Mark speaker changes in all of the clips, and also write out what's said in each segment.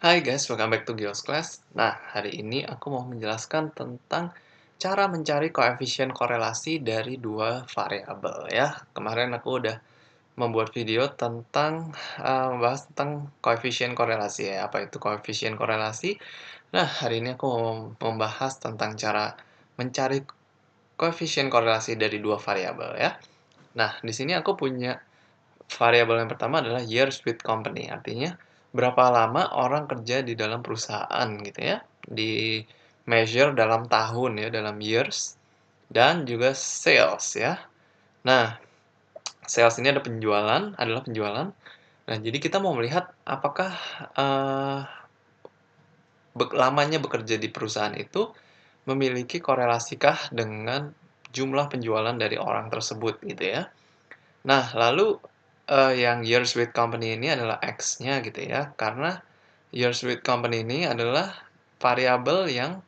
Speaker 1: Hai guys, welcome back to Gios Class. Nah, hari ini aku mau menjelaskan tentang cara mencari koefisien korelasi dari dua variabel ya. Kemarin aku udah membuat video tentang membahas tentang koefisien korelasi ya. Apa itu koefisien korelasi? Nah, hari ini aku mau membahas tentang cara mencari koefisien korelasi dari dua variabel ya. Nah, di sini aku punya variabel yang pertama adalah years with company, artinya berapa lama orang kerja di dalam perusahaan gitu ya, di measure dalam tahun ya, dalam years, dan juga sales ya. Nah, sales ini adalah penjualan. Nah, jadi kita mau melihat apakah eh, lamanya bekerja di perusahaan itu memiliki korelasikah dengan jumlah penjualan dari orang tersebut gitu ya. Nah, lalu, yang years with company ini adalah X-nya gitu ya, karena years with company ini adalah variabel yang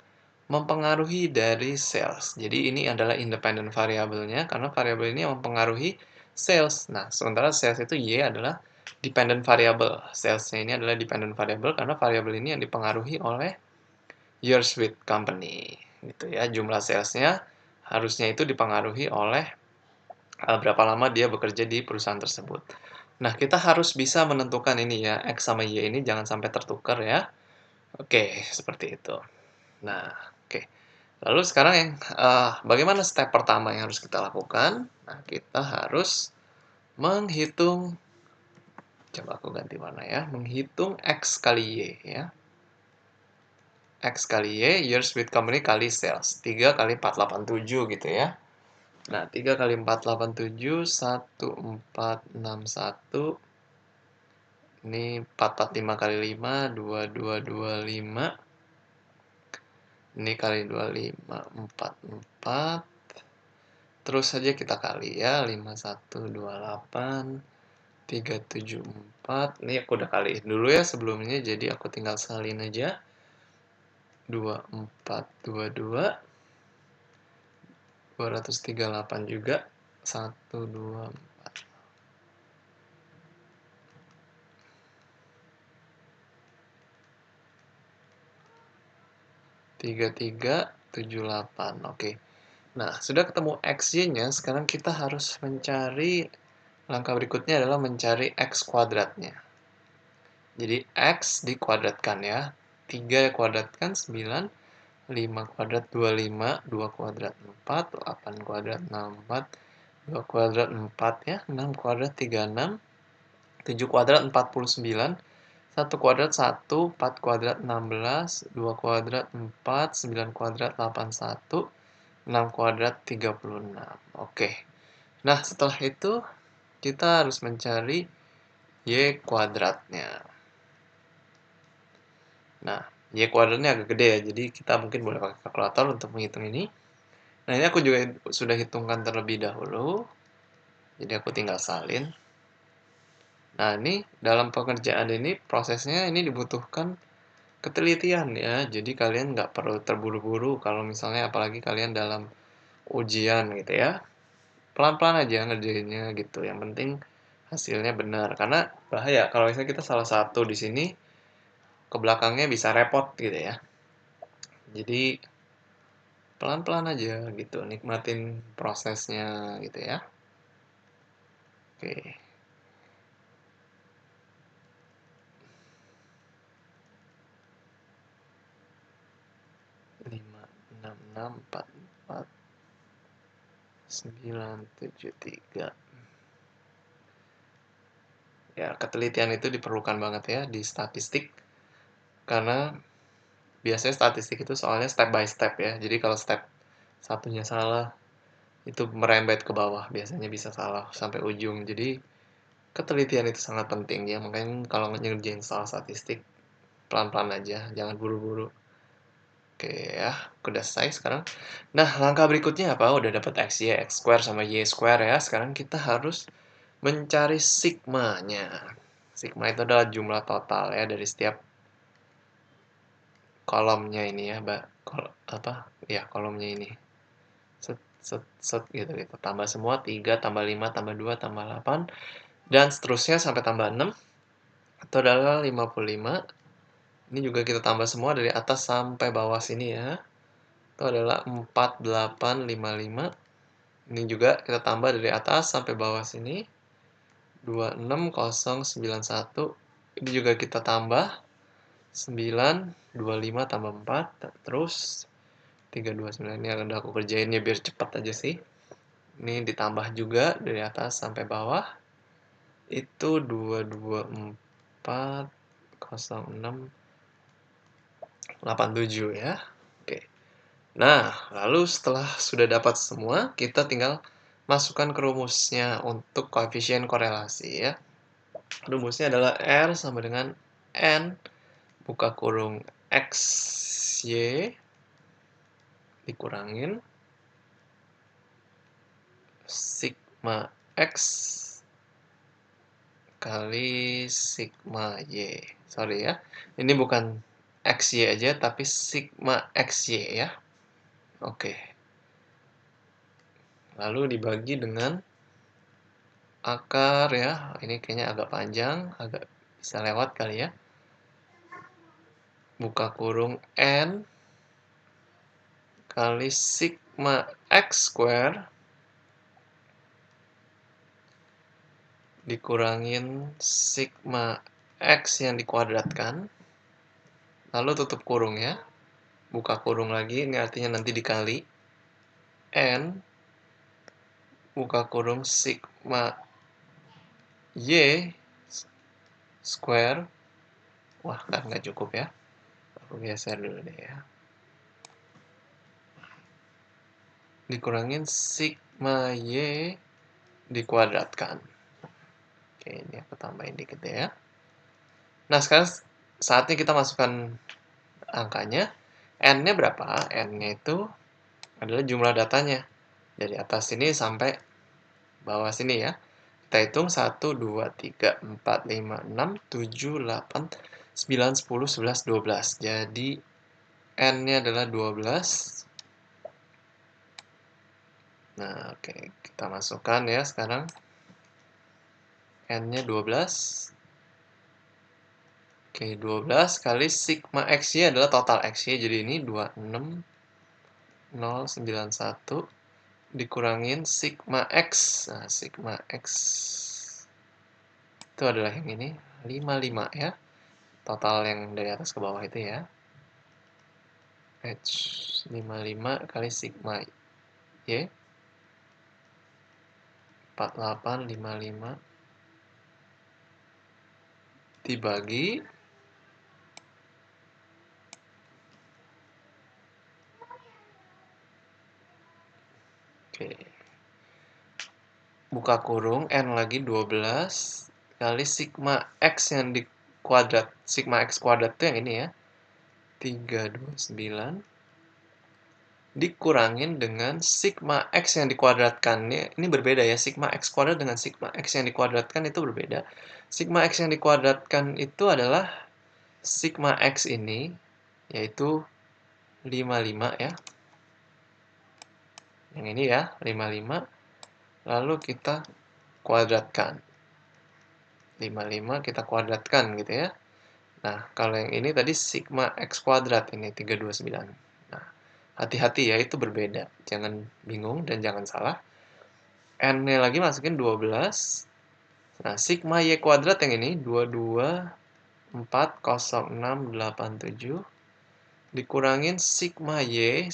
Speaker 1: mempengaruhi dari sales. Jadi ini adalah independent variabelnya, karena variabel ini yang mempengaruhi sales. Nah, sementara sales itu Y adalah dependent variable. Sales-nya ini adalah dependent variable karena variabel ini yang dipengaruhi oleh years with company, gitu ya. Jumlah sales-nya harusnya itu dipengaruhi oleh berapa lama dia bekerja di perusahaan tersebut. Nah, kita harus bisa menentukan ini ya, X sama Y ini jangan sampai tertukar ya. Oke, seperti itu. Nah, oke. Lalu sekarang bagaimana step pertama yang harus kita lakukan? Nah, kita harus menghitung, coba aku ganti warna ya, menghitung X kali Y ya. X kali Y, years with company kali sales. 3 kali 487 gitu ya. Nah, 3 kali 487, 1461. Ini 445 kali 5, 2225. Ini kali 25, 44. Terus saja kita kali ya, 5128, 374. Ini aku udah kali dulu ya sebelumnya, jadi aku tinggal salin aja. 2422, 238 juga, 124. 3378. Oke. Nah, sudah ketemu XY-nya, sekarang kita harus mencari, langkah berikutnya adalah mencari X kuadratnya. Jadi X dikuadratkan ya. 3 kuadratkan 9, 5 kuadrat 25, 2 kuadrat 4, 8 kuadrat 64, 2 kuadrat 4 ya, 6 kuadrat 36, 7 kuadrat 49, 1 kuadrat 1, 4 kuadrat 16, 2 kuadrat 4, 9 kuadrat 81, 6 kuadrat 36. Oke. Nah, setelah itu kita harus mencari Y kuadratnya. Nah, Y kuadratnya agak gede ya, jadi kita mungkin boleh pakai kalkulator untuk menghitung ini. Nah, ini aku juga sudah hitungkan terlebih dahulu. Jadi aku tinggal salin. Nah, ini dalam pekerjaan ini, prosesnya ini dibutuhkan ketelitian ya. Jadi kalian nggak perlu terburu-buru kalau misalnya apalagi kalian dalam ujian gitu ya. Pelan-pelan aja ngerjainnya gitu. Yang penting hasilnya benar. Karena bahaya kalau misalnya kita salah satu di sini, ke belakangnya bisa repot gitu ya. Jadi pelan-pelan aja gitu, nikmatin prosesnya gitu ya. Oke. 5, 6, 6, 4, 4, 9, 7, 3. Ya, ketelitian itu diperlukan banget ya di statistik. Karena biasanya statistik itu soalnya step by step ya. Jadi kalau step satunya salah, itu merembet ke bawah. Biasanya bisa salah sampai ujung. Jadi ketelitian itu sangat penting ya. Makanya kalau ngerjain soal statistik, pelan-pelan aja. Jangan buru-buru. Oke ya, udah selesai sekarang. Nah, langkah berikutnya apa? Udah dapat X, Y, X square sama Y square ya. Sekarang kita harus mencari sigma-nya. Sigma itu adalah jumlah total ya dari setiap kolomnya ini ya, Mbak. Apa? Ya, kolomnya ini. Set, set, set gitu gitu. Tambah semua 3 tambah 5 tambah 2 tambah 8 dan seterusnya sampai tambah 6. Itu adalah 55, Ini juga kita tambah semua dari atas sampai bawah sini ya. Itu adalah 4855. Ini juga kita tambah dari atas sampai bawah sini. 26091. Ini juga kita tambah 925 tambah 4. Terus 329. Ini akan aku kerjain ya biar cepat aja sih. Ini ditambah juga dari atas sampai bawah. Itu 2240687 ya. Oke. Nah, lalu setelah sudah dapat semua, kita tinggal masukkan ke rumusnya untuk koefisien korelasi ya. Rumusnya adalah R sama dengan N buka kurung XY dikurangin sigma X kali sigma Y. Sorry ya, ini bukan XY aja, tapi sigma XY ya. Oke. Lalu dibagi dengan akar ya. Ini kayaknya agak panjang, agak bisa lewat kali ya. Buka kurung N kali sigma X square dikurangin sigma X yang dikuadratkan. Lalu tutup kurung ya. Buka kurung lagi, ini artinya nanti dikali N buka kurung sigma Y square. Wah, kan nggak cukup ya. Aku geser dulu deh ya. Dikurangin sigma Y dikuadratkan. Oke, ini aku tambahin dikit ya. Nah, sekarang saatnya kita masukkan angkanya. N-nya berapa? N-nya itu adalah jumlah datanya. Dari atas sini sampai bawah sini ya. Kita hitung 1, 2, 3, 4, 5, 6, 7, 8, 9, 10, 11, 12. Jadi N-nya adalah 12. Nah, oke. Kita masukkan ya sekarang. N-nya 12. Oke, 12 kali sigma X-Y adalah total X-Y. Jadi ini 26091 dikurangin sigma X. Nah, sigma X itu adalah yang ini, 55 ya. Total yang dari atas ke bawah itu ya. H 55 kali sigma Y 4855 dibagi oke. Buka kurung N lagi 12 kali sigma X yang di kuadrat. Sigma X kuadrat itu yang ini ya. 329 dikurangin dengan sigma X yang dikuadratkan. Ini berbeda ya, sigma X kuadrat dengan sigma X yang dikuadratkan itu berbeda. Sigma X yang dikuadratkan itu adalah sigma X ini, yaitu 55 ya. Yang ini ya, 55. Lalu kita kuadratkan. 55 kita kuadratkan gitu ya. Nah, kalau yang ini tadi sigma X kuadrat, ini 329. Nah, hati-hati ya, itu berbeda. Jangan bingung dan jangan salah. N-nya lagi masukin 12. Nah, sigma Y kuadrat yang ini, 2240687. Dikurangin sigma Y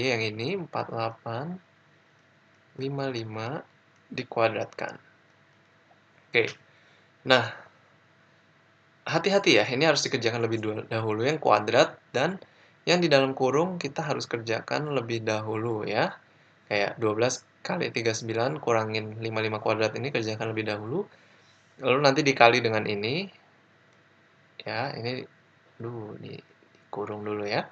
Speaker 1: yang ini, 4855 dikuadratkan. Oke, nah, hati-hati ya, ini harus dikerjakan lebih dahulu yang kuadrat, dan yang di dalam kurung kita harus kerjakan lebih dahulu ya. Kayak 12 kali 39 kurangin 55 kuadrat ini kerjakan lebih dahulu. Lalu nanti dikali dengan ini. Ya, ini dikurung dulu ya.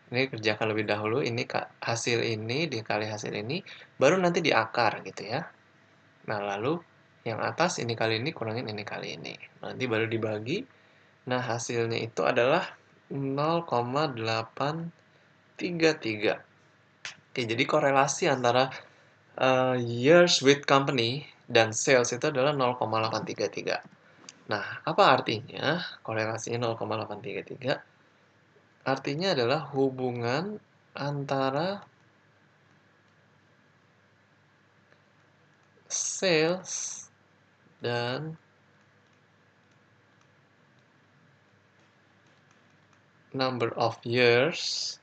Speaker 1: Ini kerjakan lebih dahulu, ini hasil ini dikali hasil ini, baru nanti diakar gitu ya. Nah, lalu yang atas ini kali ini kurangin ini kali ini. Nanti baru dibagi. Nah, hasilnya itu adalah 0,833. Oke, jadi korelasi antara years with company dan sales itu adalah 0,833. Nah, apa artinya korelasinya 0,833? artinya adalah hubungan antara sales dan number of years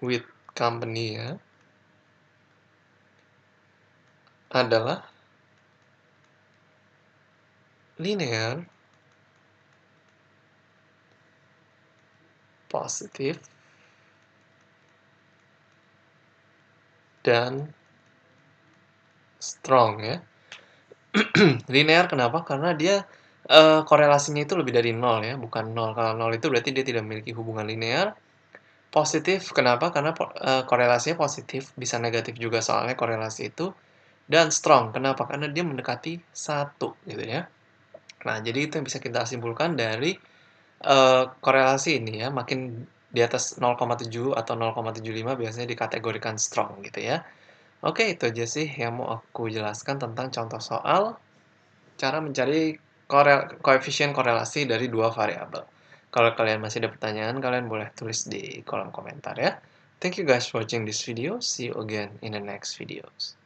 Speaker 1: with company ya, adalah linear, positif, dan strong ya. Linear kenapa? Karena dia, korelasinya itu lebih dari nol ya, bukan nol. Kalau nol itu berarti dia tidak memiliki hubungan linear. Positif kenapa? Karena korelasinya positif, bisa negatif juga soalnya korelasi itu. Dan strong kenapa? Karena dia mendekati 1 gitu ya. Nah, jadi itu yang bisa kita simpulkan dari, korelasi ini ya, makin di atas 0,7 atau 0,75 biasanya dikategorikan strong gitu ya. Oke, itu aja sih yang mau aku jelaskan tentang contoh soal cara mencari koefisien korelasi dari dua variabel. Kalau kalian masih ada pertanyaan, kalian boleh tulis di kolom komentar ya. Thank you guys for watching this video. See you again in the next videos.